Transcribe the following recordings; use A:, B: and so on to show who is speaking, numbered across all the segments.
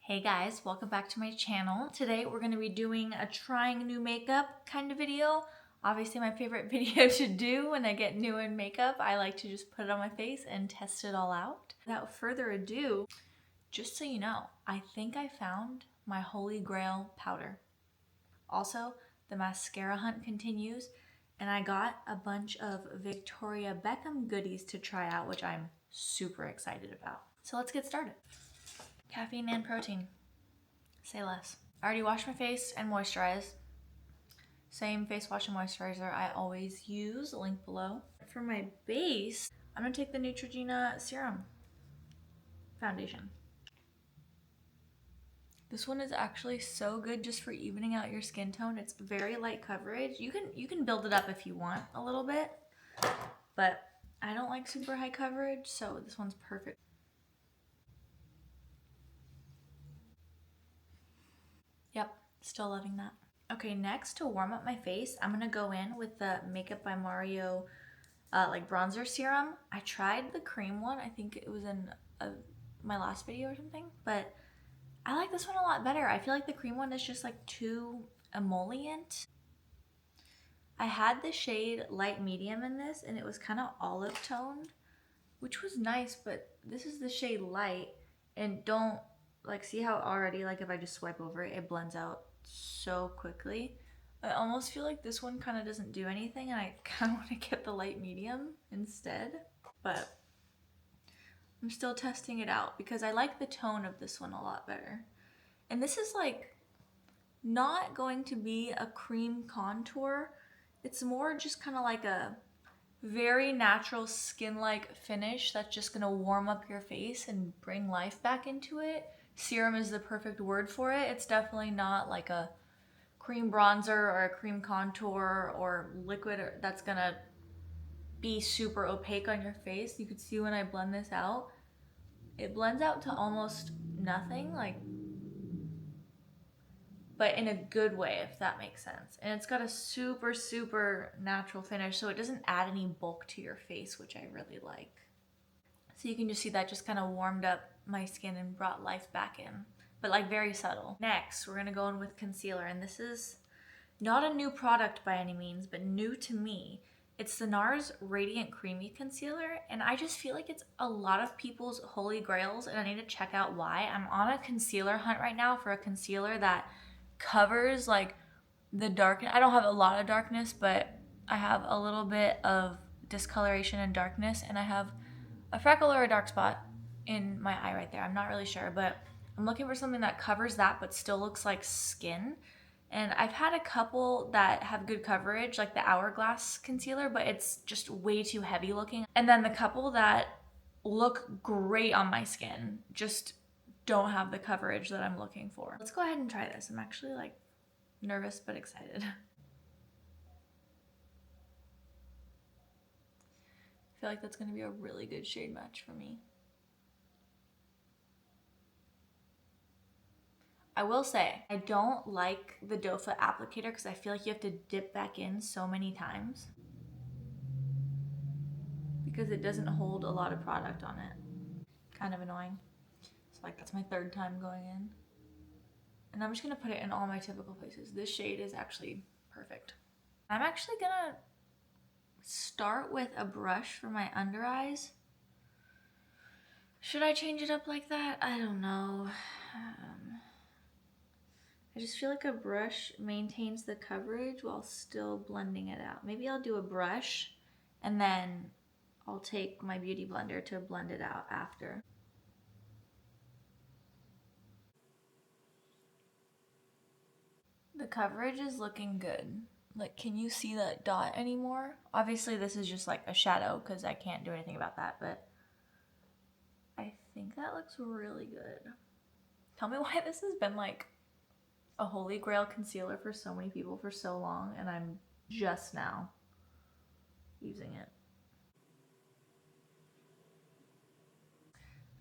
A: Hey guys, welcome back to my channel. Today we're going to be doing a trying new makeup kind of video. Obviously my favorite video to do when I get new in makeup. I like to just put it on my face and test it all out. Without further ado, just so you know, I think I found my holy grail powder. Also, the Mascara Hunt continues and I got a bunch of Victoria Beckham goodies to try out, which I'm super excited about. So let's get started. Caffeine and protein. Say less. I already washed my face and moisturized. Same face wash and moisturizer I always use, link below. For my base, I'm gonna take the Neutrogena Serum Foundation. This one is actually so good just for evening out your skin tone. It's very light coverage. You can build it up if you want a little bit, but I don't like super high coverage, so this one's perfect. Yep, still loving that. Okay, next to warm up my face, I'm gonna go in with the Makeup by Mario like bronzer serum. I tried the cream one. I think it was in my last video or something, but I like this one a lot better. I feel like the cream one is just like too emollient. I had the shade light medium in this and it was kind of olive toned, which was nice, but this is the shade light, and don't like see how already like if I just swipe over it, it blends out so quickly. I almost feel like this one kind of doesn't do anything and I kind of want to get the light medium instead, but I'm still testing it out because I like the tone of this one a lot better. And this is like not going to be a cream contour. It's more just kind of like a very natural skin-like finish that's just gonna warm up your face and bring life back into it. Serum is the perfect word for it. It's definitely not like a cream bronzer or a cream contour or liquid that's gonna be super opaque on your face. You could see when I blend this out, it blends out to almost nothing, like, but in a good way, if that makes sense. And it's got a super, super natural finish, so it doesn't add any bulk to your face, which I really like. So you can just see that just kind of warmed up my skin and brought life back in, but like very subtle. Next, we're gonna go in with concealer, and this is not a new product by any means, but new to me. It's the NARS Radiant Creamy Concealer, and I just feel like it's a lot of people's holy grails, and I need to check out why. I'm on a concealer hunt right now for a concealer that covers like the darkness. I don't have a lot of darkness, but I have a little bit of discoloration and darkness, and I have a freckle or a dark spot in my eye right there. I'm not really sure, but I'm looking for something that covers that but still looks like skin. And I've had a couple that have good coverage, like the Hourglass concealer, but it's just way too heavy looking. And then the couple that look great on my skin just don't have the coverage that I'm looking for. Let's go ahead and try this. I'm actually like nervous but excited. I feel like that's gonna be a really good shade match for me. I will say, I don't like the doe foot applicator because I feel like you have to dip back in so many times because it doesn't hold a lot of product on it. Kind of annoying. So like that's my third time going in. And I'm just gonna put it in all my typical places. This shade is actually perfect. I'm actually gonna start with a brush for my under eyes. Should I change it up like that? I don't know. I just feel like a brush maintains the coverage while still blending it out. Maybe I'll do a brush and then I'll take my beauty blender to blend it out after. The coverage is looking good. Like, can you see that dot anymore? Obviously this is just like a shadow because I can't do anything about that, but I think that looks really good. Tell me why this has been like a holy grail concealer for so many people for so long and I'm just now using it.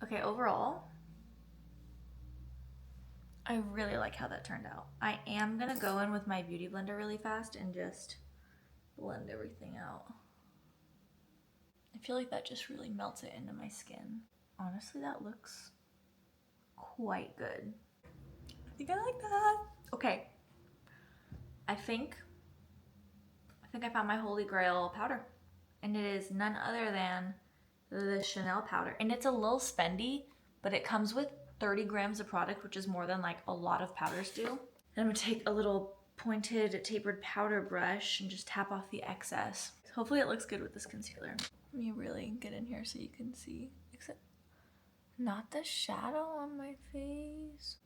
A: Okay, overall, I really like how that turned out. I am gonna go in with my beauty blender really fast and just blend everything out. I feel like that just really melts it into my skin. Honestly, that looks quite good. think I like that. Okay. I think I found my holy grail powder. And it is none other than the Chanel powder. And it's a little spendy, but it comes with 30 grams of product, which is more than like a lot of powders do. And I'm gonna take a little pointed tapered powder brush and just tap off the excess. Hopefully it looks good with this concealer. Let me really get in here so you can see. Except not the shadow on my face.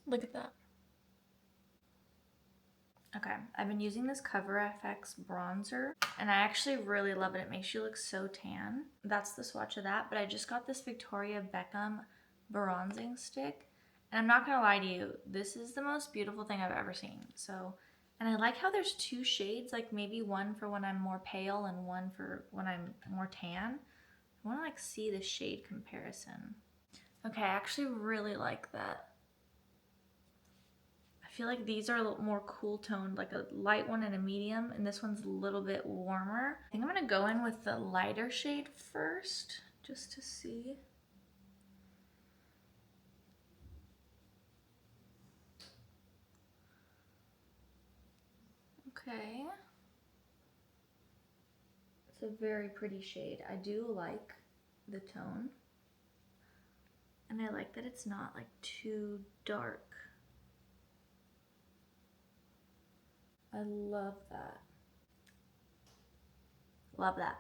A: Look at that. Okay, I've been using this Cover FX bronzer, and I actually really love it. It makes you look so tan. That's the swatch of that, but I just got this Victoria Beckham bronzing stick, and I'm not gonna lie to you, this is the most beautiful thing I've ever seen. So, and I like how there's two shades, like maybe one for when I'm more pale and one for when I'm more tan. I wanna like see the shade comparison. Okay, I actually really like that. I feel like these are a little more cool toned, like a light one and a medium, and this one's a little bit warmer. I think I'm gonna go in with the lighter shade first, just to see. Okay. It's a very pretty shade. I do like the tone. And I like that it's not like too dark. I love that. Love that.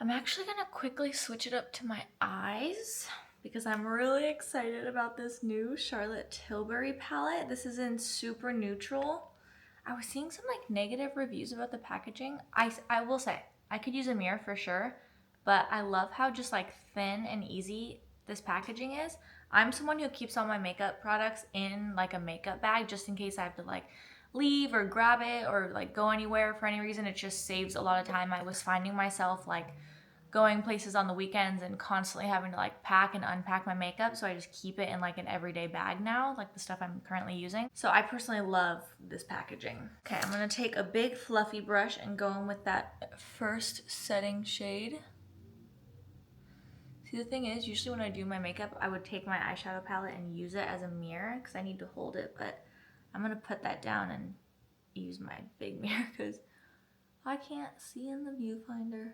A: I'm actually gonna quickly switch it up to my eyes because I'm really excited about this new Charlotte Tilbury palette. This is in super neutral. I was seeing some like negative reviews about the packaging. I will say, I could use a mirror for sure, but I love how just like thin and easy this packaging is. I'm someone who keeps all my makeup products in like a makeup bag just in case I have to like leave or grab it or like go anywhere for any reason. It just saves a lot of time. I was finding myself like going places on the weekends and constantly having to like pack and unpack my makeup, so I just keep it in like an everyday bag now, like the stuff I'm currently using. So I personally love this packaging. Okay, I'm gonna take a big fluffy brush and go in with that first setting shade. See, the thing is, usually when I do my makeup, I would take my eyeshadow palette and use it as a mirror because I need to hold it, but I'm gonna put that down and use my big mirror because I can't see in the viewfinder.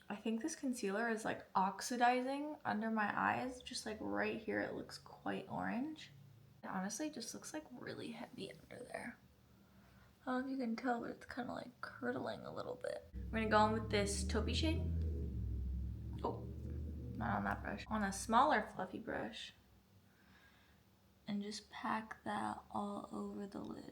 A: I think this concealer is like oxidizing under my eyes. Just like right here, it looks quite orange. It honestly just looks like really heavy under there. I don't know if you can tell, but it's kind of like curdling a little bit. We're gonna go in with this taupey shade. Oh, not on that brush. On a smaller fluffy brush. And just pack that all over the lid.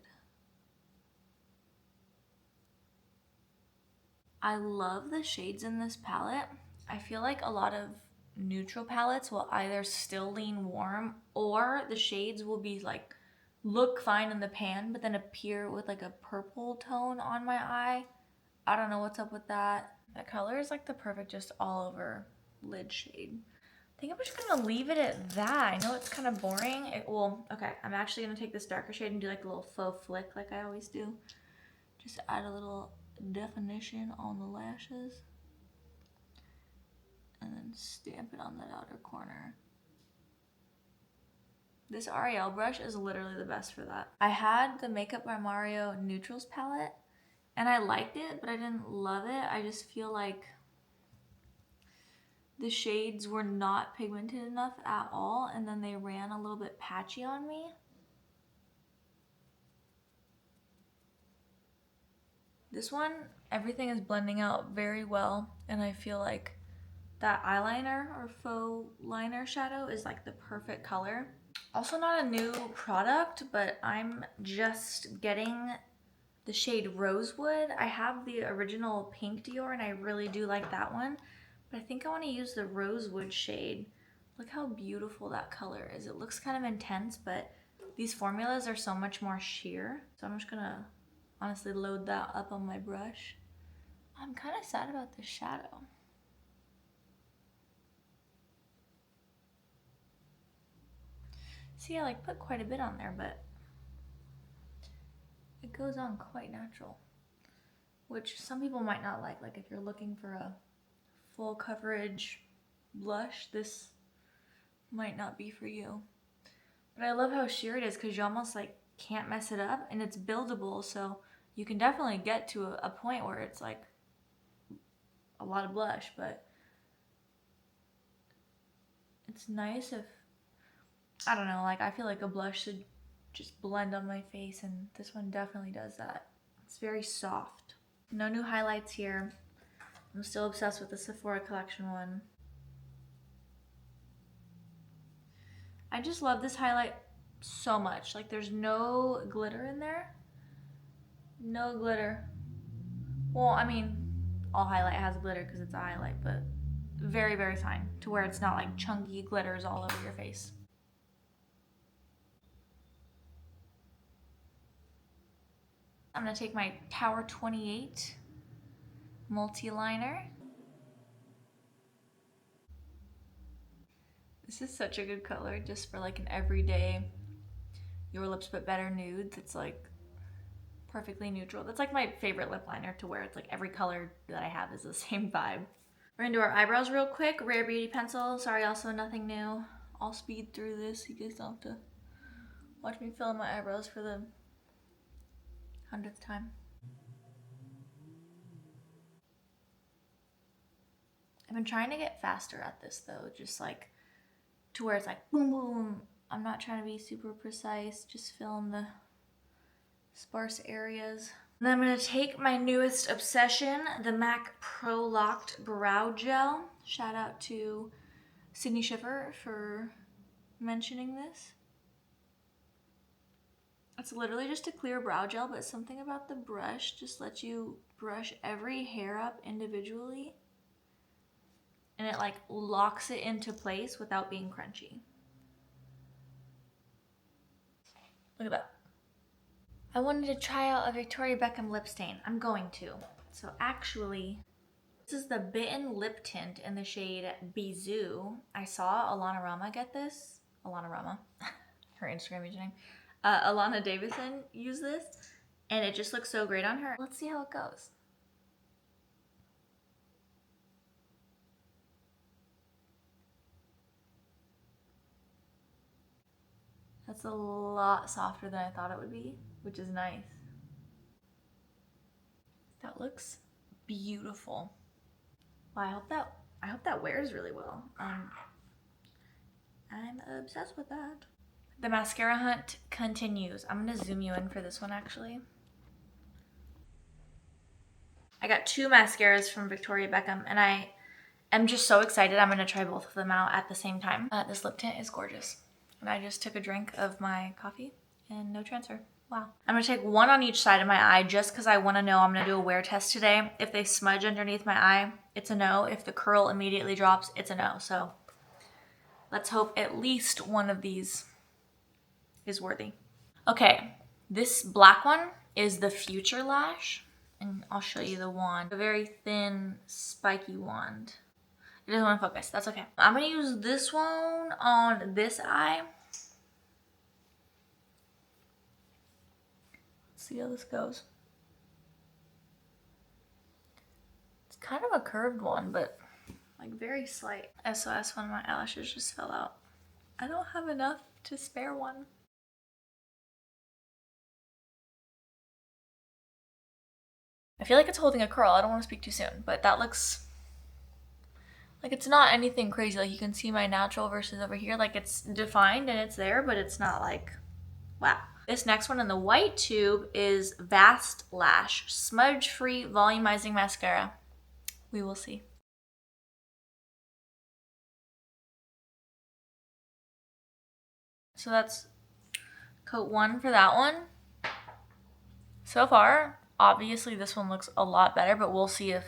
A: I love the shades in this palette. I feel like a lot of neutral palettes will either still lean warm or the shades will be like look fine in the pan but then appear with like a purple tone on my eye. I don't know what's up with that. That color is like the perfect just all over lid shade. I think I'm just gonna leave it at that. I know it's kind of boring. Well, okay, I'm actually gonna take this darker shade and do like a little faux flick like I always do. Just add a little definition on the lashes and then stamp it on that outer corner. This Ariel brush is literally the best for that. I had the Makeup by Mario Neutrals palette and I liked it, but I didn't love it. I just feel like the shades were not pigmented enough at all, and then they ran a little bit patchy on me. This one, everything is blending out very well, and I feel like that eyeliner or faux liner shadow is like the perfect color. Also not a new product, but I'm just getting the shade Rosewood. I have the original pink Dior and I really do like that one, but I think I want to use the Rosewood shade. Look how beautiful that color is. It looks kind of intense, but these formulas are so much more sheer. So I'm just gonna honestly load that up on my brush. I'm kind of sad about the shadow. See, I like put quite a bit on there, but it goes on quite natural. which some people might not like. Like if you're looking for a full coverage blush, this might not be for you. But I love how sheer it is because you almost like can't mess it up, and it's buildable, so you can definitely get to a point where it's like a lot of blush, but it's nice if, I don't know, like I feel like a blush should just blend on my face, and this one definitely does that. It's very soft. No new highlights here. I'm still obsessed with the Sephora collection one. I just love this highlight so much. Like there's no glitter in there. No glitter. Well, I mean, all highlight has glitter because it's a highlight, but very, very fine to where it's not like chunky glitters all over your face. I'm gonna take my Tower 28 multi-liner. This is such a good color just for like an everyday your lips but better nude that's like perfectly neutral. That's like my favorite lip liner to wear. It's like every color that I have is the same vibe. We're gonna do our eyebrows real quick. Rare Beauty pencil. Sorry, also nothing new. I'll speed through this. You guys don't have to watch me fill in my eyebrows for the 100th time. I've been trying to get faster at this though, just like to where it's like boom, boom. I'm not trying to be super precise, just fill in the sparse areas. And then I'm gonna take my newest obsession, the MAC Pro Locked Brow Gel. Shout out to Sydney Schiffer for mentioning this. It's literally just a clear brow gel, but something about the brush just lets you brush every hair up individually, and it like locks it into place without being crunchy. Look at that. I wanted to try out a Victoria Beckham lip stain. I'm going to. So actually, this is the Bitten Lip Tint in the shade Bizou. I saw Alana Rama get this. Alana Rama, her Instagram username. Alana Davison use this, and it just looks so great on her. Let's see how it goes. That's a lot softer than I thought it would be, which is nice. That looks beautiful. Well, I hope that wears really well. I'm obsessed with that. The mascara hunt continues. I'm gonna zoom you in for this one actually. I got 2 mascaras from Victoria Beckham, and I am just so excited. I'm gonna try both of them out at the same time. This lip tint is gorgeous. And I just took a drink of my coffee and no transfer. Wow. I'm gonna take one on each side of my eye just because I wanna know. I'm gonna do a wear test today. If they smudge underneath my eye, it's a no. If the curl immediately drops, it's a no. So let's hope at least one of these is worthy. Okay, this black one is the Future Lash, and I'll show you the wand. A very thin, spiky wand. It doesn't want to focus, that's okay. I'm gonna use this one on this eye. Let's see how this goes. It's kind of a curved one, but like very slight. SOS, one of my eyelashes just fell out. I don't have enough to spare one. I feel like it's holding a curl. I don't want to speak too soon, but that looks like it's not anything crazy. Like you can see my natural versus over here. Like it's defined and it's there, but it's not like, wow. This next one in the white tube is Vast Lash Smudge Free Volumizing Mascara. We will see. So that's coat 1 for that one. So far, obviously this one looks a lot better, but we'll see if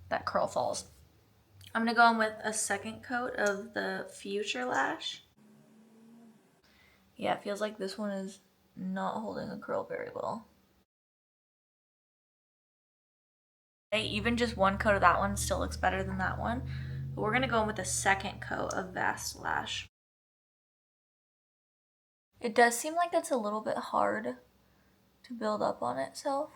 A: that curl falls. I'm gonna go in with a second coat of the Future Lash. Yeah, it feels like this one is not holding a curl very well. Even just one coat of that one still looks better than that one. But we're gonna go in with a second coat of Vast Lash. It does seem like that's a little bit hard to build up on itself.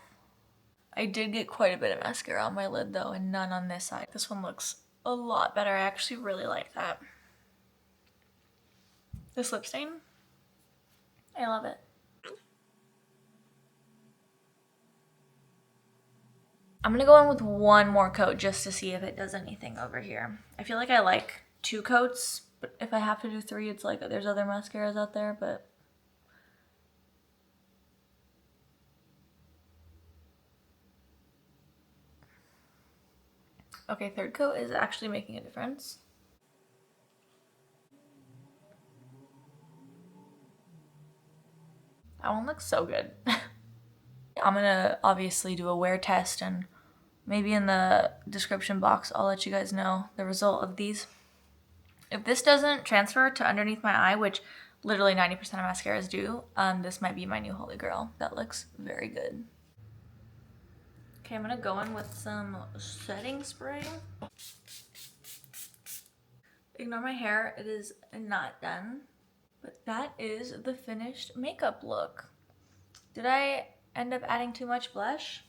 A: I did get quite a bit of mascara on my lid though, and none on this side. This one looks a lot better. I actually really like that. This lip stain, I love it. I'm gonna go in with one more coat just to see if it does anything over here. I feel like I like 2 coats, but if I have to do 3, it's like there's other mascaras out there, but okay, 3rd coat is actually making a difference. That one looks so good. I'm gonna obviously do a wear test, and maybe in the description box I'll let you guys know the result of these. If this doesn't transfer to underneath my eye, which literally 90% of mascaras do, this might be my new holy grail. That looks very good. Okay, I'm gonna go in with some setting spray. Ignore my hair, it is not done. But that is the finished makeup look. Did I end up adding too much blush?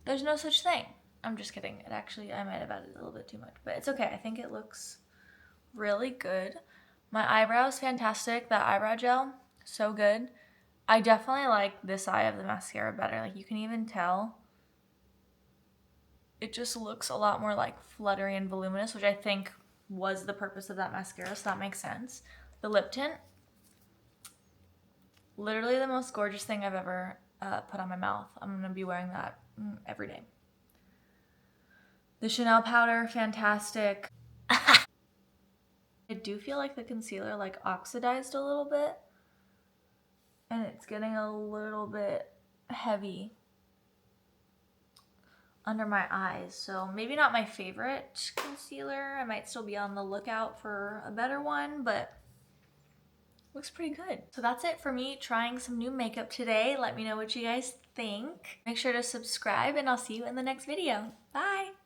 A: There's no such thing. I'm just kidding. It actually, I might have added a little bit too much, but it's okay. I think it looks really good. My eyebrows, fantastic. That eyebrow gel, so good. I definitely like this eye of the mascara better. Like, you can even tell it just looks a lot more like fluttery and voluminous, which I think was the purpose of that mascara, so that makes sense. The lip tint, literally the most gorgeous thing I've ever put on my mouth. I'm gonna be wearing that every day. The Chanel powder, fantastic. I do feel like the concealer like oxidized a little bit, and it's getting a little bit heavy under my eyes, so maybe not my favorite concealer. I might still be on the lookout for a better one, but looks pretty good. So that's it for me trying some new makeup today. Let me know what you guys think. Make sure to subscribe, and I'll see you in the next video. Bye!